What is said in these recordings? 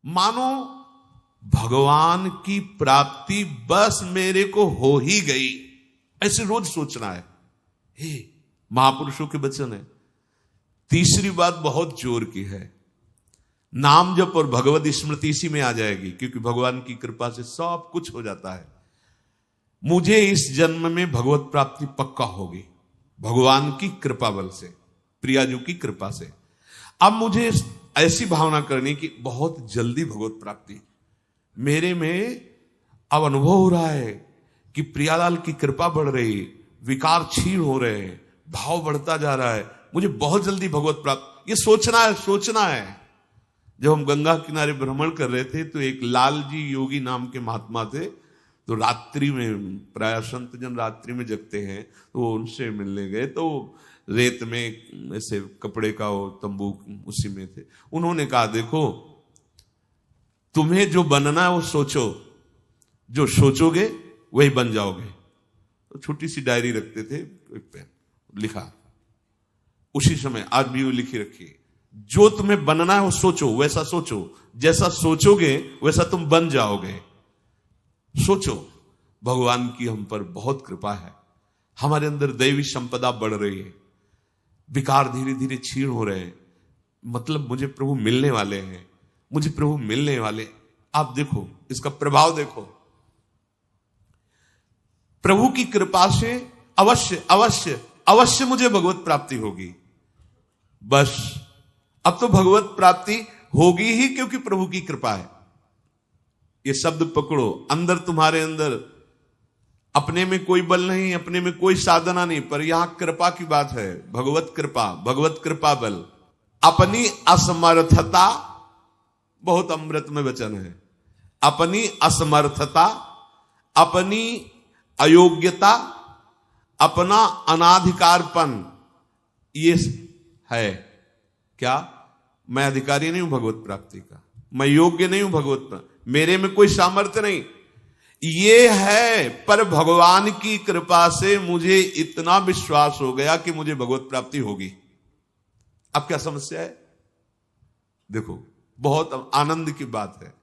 मानो भगवान की प्राप्ति बस मेरे को हो ही गई, ऐसे रोज सोचना है। हे, महापुरुषों के वचन है। तीसरी बात बहुत जोर की है, नाम जप और भगवत स्मृति इसी में आ जाएगी, क्योंकि भगवान की कृपा से सब कुछ हो जाता है। मुझे इस जन्म में भगवत प्राप्ति पक्का होगी, भगवान की कृपा बल से, प्रियाजू की कृपा से। अब मुझे ऐसी भावना करनी कि बहुत जल्दी भगवत प्राप्ति मेरे में अब अनुभव हो रहा है कि प्रियालाल की कृपा बढ़ रही, विकार क्षीण हो रहे हैं, भाव बढ़ता जा रहा है, मुझे बहुत जल्दी भगवत प्राप्त, ये सोचना है। जब हम गंगा किनारे भ्रमण कर रहे थे तो एक लाल जी योगी नाम के महात्मा थे, तो रात्रि में, प्राय संत जन रात्रि में जगते हैं, तो उनसे मिलने गए, तो रेत में ऐसे कपड़े का वो तंबू उसी में थे। उन्होंने कहा, देखो तुम्हें जो बनना है वो सोचो, जो सोचोगे वही बन जाओगे। तो छोटी सी डायरी रखते थे, एक पेन लिखा, उसी समय आज भी वो लिखी रखी, जो तुम्हें बनना है वो सोचो, वैसा सोचो, जैसा सोचोगे वैसा तुम बन जाओगे। सोचो, भगवान की हम पर बहुत कृपा है, हमारे अंदर दैवी संपदा बढ़ रही है, विकार धीरे धीरे क्षीण हो रहे हैं, मतलब मुझे प्रभु मिलने वाले हैं, मुझे प्रभु मिलने वाले। आप देखो इसका प्रभाव देखो, प्रभु की कृपा से अवश्य अवश्य अवश्य मुझे भगवत प्राप्ति होगी। बस अब तो भगवत प्राप्ति होगी ही, क्योंकि प्रभु की कृपा है। ये शब्द पकड़ो, अंदर तुम्हारे अंदर अपने में कोई बल नहीं, अपने में कोई साधना नहीं, पर यहां कृपा की बात है, भगवत कृपा बल। अपनी असमर्थता, बहुत अमृत में वचन है, अपनी असमर्थता, अपनी अयोग्यता, अपना अनाधिकारपन, ये है क्या? मैं अधिकारी नहीं हूं भगवत प्राप्ति का, मैं योग्य नहीं हूं भगवत प्राप्ति, मेरे में कोई सामर्थ्य नहीं, ये है। पर भगवान की कृपा से मुझे इतना विश्वास हो गया कि मुझे भगवत प्राप्ति होगी। अब क्या समस्या है? देखो, बहुत आनंद की बात है,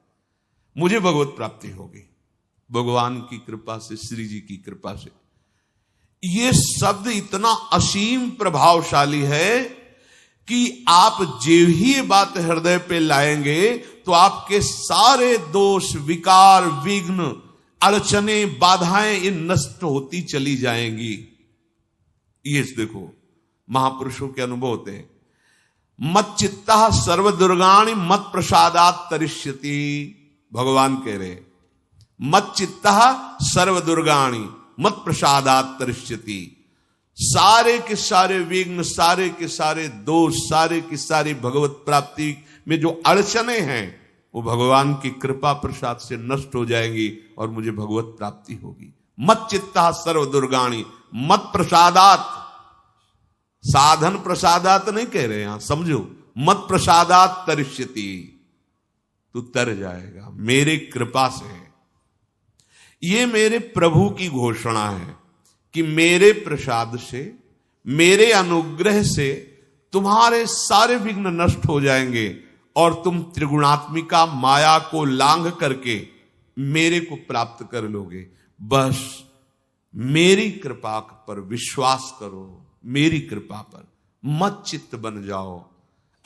मुझे भगवत प्राप्ति होगी भगवान की कृपा से, श्री जी की कृपा से। ये शब्द इतना असीम प्रभावशाली है कि आप जो ही बात हृदय पे लाएंगे तो आपके सारे दोष, विकार, विघ्न, अड़चने, बाधाएं ये नष्ट होती चली जाएंगी। ये देखो महापुरुषों के अनुभव होते हैं। मत चित्ता सर्व दुर्गाणि मत प्रसादात तरिष्यति, भगवान कह रहे, मत चित्ता सर्व दुर्गाणि मत प्रसादात तरिष्यति। सारे के सारे विघ्न, सारे के सारे दोष, सारे की सारी भगवत प्राप्ति में जो अड़चने हैं वो भगवान की कृपा प्रसाद से नष्ट हो जाएंगी और मुझे भगवत प्राप्ति होगी। मत चित्ता सर्व दुर्गाणि मत प्रसादात, साधन प्रसादात नहीं कह रहे यहां, समझो, मत प्रसादात तरिष्यति, तू तर जाएगा मेरे कृपा से। ये मेरे प्रभु की घोषणा है कि मेरे प्रसाद से, मेरे अनुग्रह से तुम्हारे सारे विघ्न नष्ट हो जाएंगे और तुम त्रिगुणात्मिका माया को लांघ करके मेरे को प्राप्त कर लोगे। बस मेरी कृपा पर विश्वास करो, मेरी कृपा पर मत चित्त बन जाओ,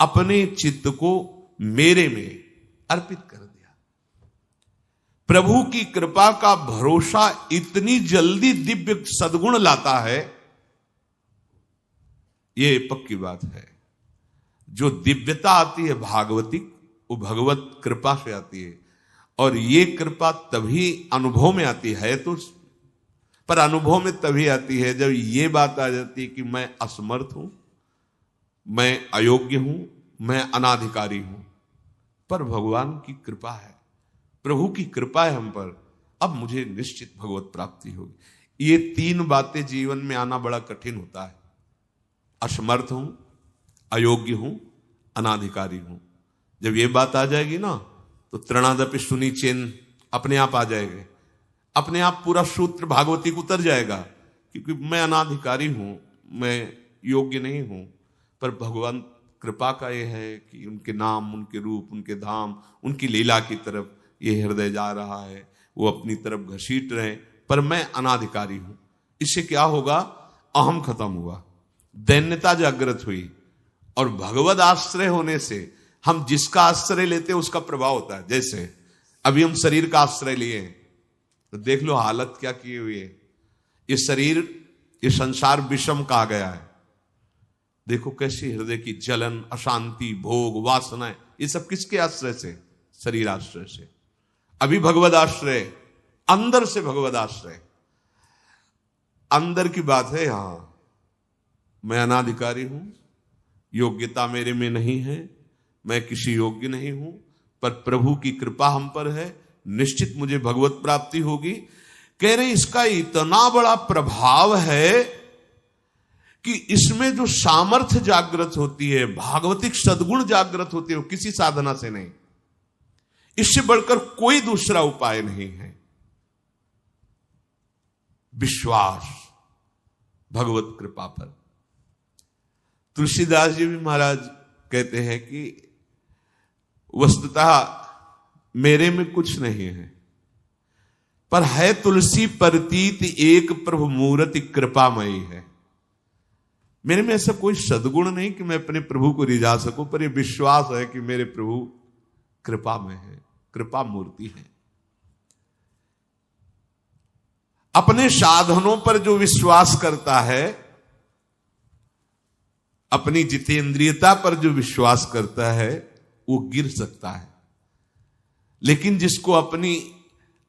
अपने चित्त को मेरे में अर्पित कर दिया। प्रभु की कृपा का भरोसा इतनी जल्दी दिव्य सद्गुण लाता है, ये पक्की बात है। जो दिव्यता आती है भागवती, वो भगवत कृपा से आती है, और ये कृपा तभी अनुभव में आती है, तो पर अनुभव में तभी आती है जब ये बात आ जाती है कि मैं असमर्थ हूं, मैं अयोग्य हूं, मैं अनाधिकारी हूं। पर भगवान की कृपा है, प्रभु की कृपा है हम पर, अब मुझे निश्चित भगवत प्राप्ति होगी। ये तीन बातें जीवन में आना बड़ा कठिन होता है। असमर्थ हूं, अयोग्य हूं, अनाधिकारी हूं। जब ये बात आ जाएगी ना, तो तृणादपि सुनी चिन्ह अपने आप आ जाएंगे, अपने आप पूरा सूत्र भागवती को उतर जाएगा, क्योंकि मैं अनाधिकारी हूं, मैं योग्य नहीं हूं, पर भगवान कृपा का ये है कि उनके नाम, उनके रूप, उनके धाम, उनकी लीला की तरफ ये हृदय जा रहा है, वो अपनी तरफ घसीट रहे, पर मैं अनाधिकारी हूं। इससे क्या होगा? अहम खत्म हुआ, दैन्यता जागृत हुई, और भगवद आश्रय होने से हम जिसका आश्रय लेते हैं उसका प्रभाव होता है। जैसे अभी हम शरीर का आश्रय लिए हैं, तो देख लो हालत क्या की हुई है। ये शरीर, ये संसार विषम कहा गया है। देखो कैसी हृदय की जलन, अशांति, भोग, वासनाएं, ये सब किसके आश्रय से? शरीर आश्रय से। अभी भगवद आश्रय, अंदर से भगवद आश्रय, अंदर की बात है। यहां मैं अनाधिकारी हूं, योग्यता मेरे में नहीं है, मैं किसी योग्य नहीं हूं, पर प्रभु की कृपा हम पर है, निश्चित मुझे भगवत प्राप्ति होगी। कह रहे इसका इतना बड़ा प्रभाव है कि इसमें जो सामर्थ्य जागृत होती है, भागवतिक सद्गुण जागृत होती है, वो किसी साधना से नहीं, इससे बढ़कर कोई दूसरा उपाय नहीं है। विश्वास भगवत कृपा पर। तुलसीदास जी भी महाराज कहते हैं कि वस्तुतः मेरे में कुछ नहीं है, पर है तुलसी प्रतीत एक प्रभु मूर्ति कृपामयी है। मेरे में ऐसा कोई सद्गुण नहीं कि मैं अपने प्रभु को रिझा सकूं, पर यह विश्वास है कि मेरे प्रभु कृपामय है, कृपा मूर्ति है। अपने साधनों पर जो विश्वास करता है, अपनी जितेंद्रियता पर जो विश्वास करता है, वो गिर सकता है। लेकिन जिसको अपनी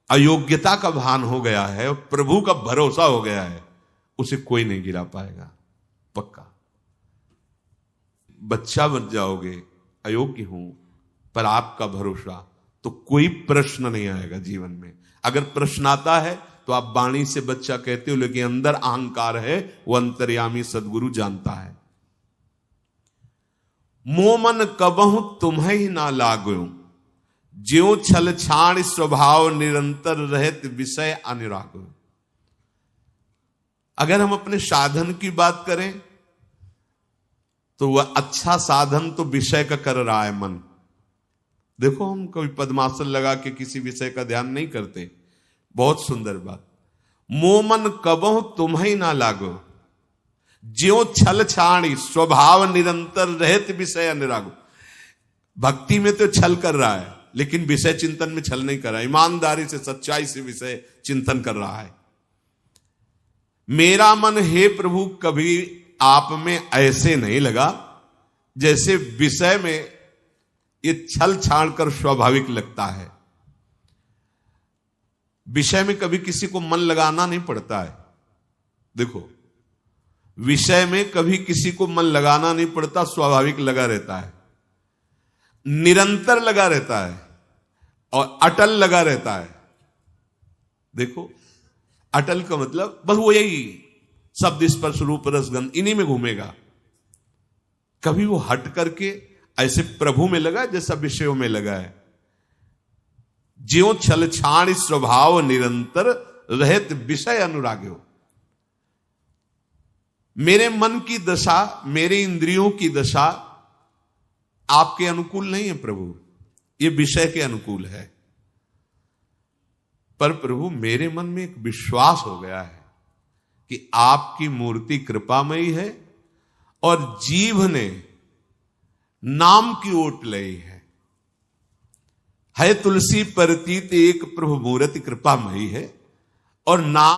अयोग्यता का भान हो गया है और प्रभु का भरोसा हो गया है, उसे कोई नहीं गिरा पाएगा, पक्का। बच्चा बन जाओगे, अयोग्य हूं, पर आपका भरोसा, तो कोई प्रश्न नहीं आएगा जीवन में। अगर प्रश्न आता है तो आप वाणी से बच्चा कहते हो, लेकिन अंदर अहंकार है, वो अंतर्यामी सदगुरु जानता है। मोमन कबहु तुम्हें ही ना लागो, ज्यों छल छाण स्वभाव निरंतर रहत विषय अनुराग। अगर हम अपने साधन की बात करें तो वह अच्छा साधन तो विषय का कर रहा है मन। देखो हम कभी पद्मासन लगा के किसी विषय का ध्यान नहीं करते, बहुत सुंदर बात। मोमन कबहु तुम्हें ना लागो, ज्यों छल छाणी स्वभाव निरंतर रहत विषय अनुराग। भक्ति में तो छल कर रहा है, लेकिन विषय चिंतन में छल नहीं कर रहा है, ईमानदारी से सच्चाई से विषय चिंतन कर रहा है। मेरा मन हे प्रभु कभी आप में ऐसे नहीं लगा जैसे विषय में ये छल छाड़ कर स्वाभाविक लगता है। विषय में कभी किसी को मन लगाना नहीं पड़ता है। देखो, विषय में कभी किसी को मन लगाना नहीं पड़ता, स्वाभाविक लगा रहता है, निरंतर लगा रहता है और अटल लगा रहता है। देखो, अटल का मतलब बस वो यही शब्द स्पर्श रूप रसगंध इन्हीं में घूमेगा। कभी वो हट करके ऐसे प्रभु में लगा जैसा विषयों में लगा है। ज्यों छल छाण स्वभाव निरंतर रहत विषय अनुराग्यो। मेरे मन की दशा, मेरे इंद्रियों की दशा आपके अनुकूल नहीं है प्रभु, ये विषय के अनुकूल है। पर प्रभु मेरे मन में एक विश्वास हो गया है कि आपकी मूर्ति कृपामयी है और जीव ने नाम की ओट लई है तुलसी प्रतीत एक प्रभु मूर्ति कृपामयी है और नाम